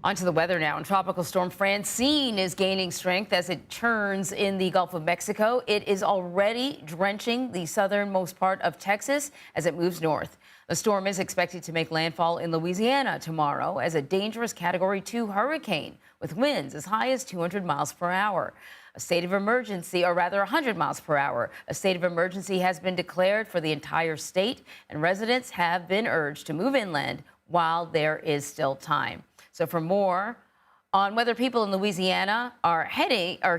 Onto the weather now. And Tropical Storm Francine is gaining strength as it churns in the Gulf of Mexico. It is already drenching the southernmost part of Texas as it moves north. The storm is expected to make landfall in Louisiana tomorrow as a dangerous Category 2 hurricane with winds as high as 200 miles per hour. A state of emergency, or rather 100 miles per hour. A state of emergency has been declared for the entire state, and residents have been urged to move inland while there is still time. So for more on whether people in Louisiana are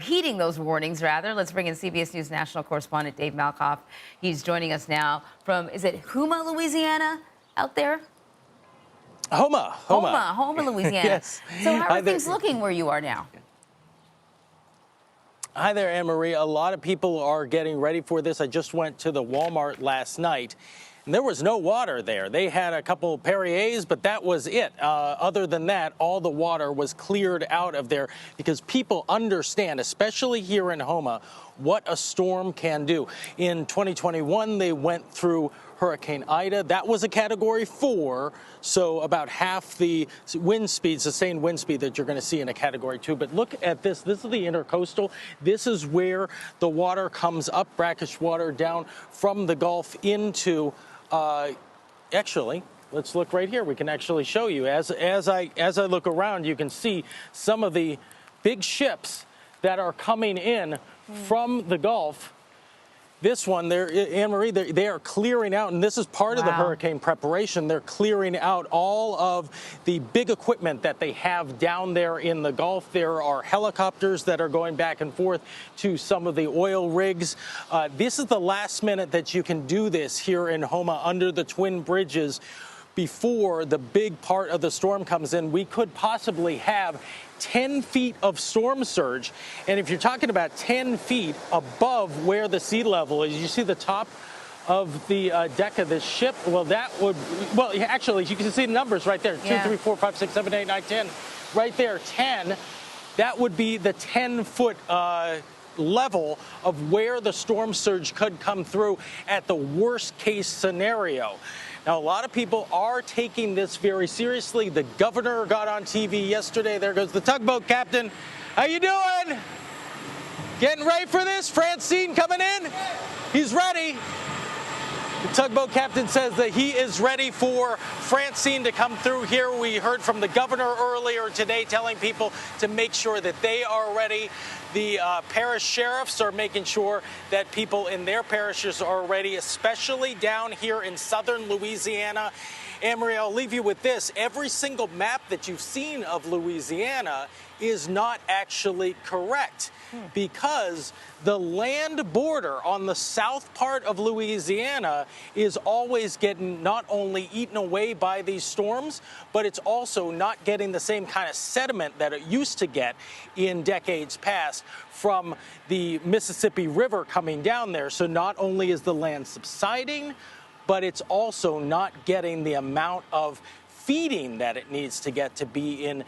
heeding those warnings, let's bring in CBS News national correspondent Dave Malkoff. He's joining us now from, is it Houma, Louisiana, out there? Houma, Louisiana. Yes. So how are things looking where you are now? Hi there, Anne-Marie. A lot of people are getting ready for this. I just went to the Walmart last night, and there was no water there. They had a couple Perriers, but that was it. Other than that, all the water was cleared out of there because people understand, especially here in Houma, what a storm can do. In 2021, they went through Hurricane Ida. That was a Category 4, so about half the wind speed, sustained wind speed that you're going to see in a Category 2. But look at this. This is the intercoastal. This is where the water comes up, brackish water down from the Gulf into, actually, let's look right here. We can actually show you. As I look around, you can see some of the big ships that are coming in from the Gulf. This one, Anne-Marie, they are clearing out, and this is part of the hurricane preparation. They're clearing out all of the big equipment that they have down there in the Gulf. There are helicopters that are going back and forth to some of the oil rigs. This is the last minute that you can do this here in Houma under the Twin Bridges. Before the big part of the storm comes in, we could possibly have 10 feet of storm surge. And if you're talking about 10 feet above where the sea level is, you see the top of the deck of this ship. Well, actually, you can see the numbers right there. 2, 3, 4, 5, 6, 7, 8, 9, 10. Right there, 10. That would be the 10-foot level of where the storm surge could come through at the worst case scenario. Now, a lot of people are taking this very seriously. The governor got on TV yesterday. There goes the tugboat captain. How you doing? Getting ready for this? Francine coming in? He's ready. The tugboat captain says that he is ready for Francine to come through here. We heard from the governor earlier today telling people to make sure that they are ready. The parish sheriffs are making sure that people in their parishes are ready, especially down here in southern Louisiana. Anne-Marie, I'll leave you with this. Every single map that you've seen of Louisiana is not actually correct because the land border on the south part of Louisiana is always getting not only eaten away by these storms, but it's also not getting the same kind of sediment that it used to get in decades past from the Mississippi River coming down there. So not only is the land subsiding, but it's also not getting the amount of feeding that it needs to get to be in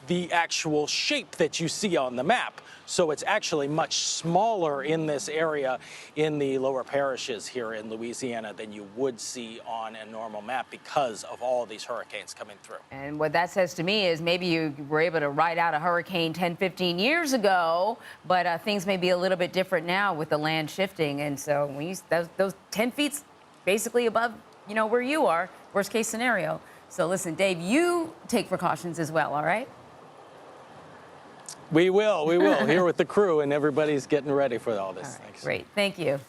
the actual shape that you see on the map. So it's actually much smaller in this area in the lower parishes here in Louisiana than you would see on a normal map because of all of these hurricanes coming through. And what that says to me is maybe you were able to ride out a hurricane 10, 15 years ago, but things may be a little bit different now with the land shifting. And so when you, those 10 feet's basically above, where you are, worst case scenario. So listen, Dave, you take precautions as well, all right? We will. Here with the crew, and everybody's getting ready for all this. All right, great. Thank you.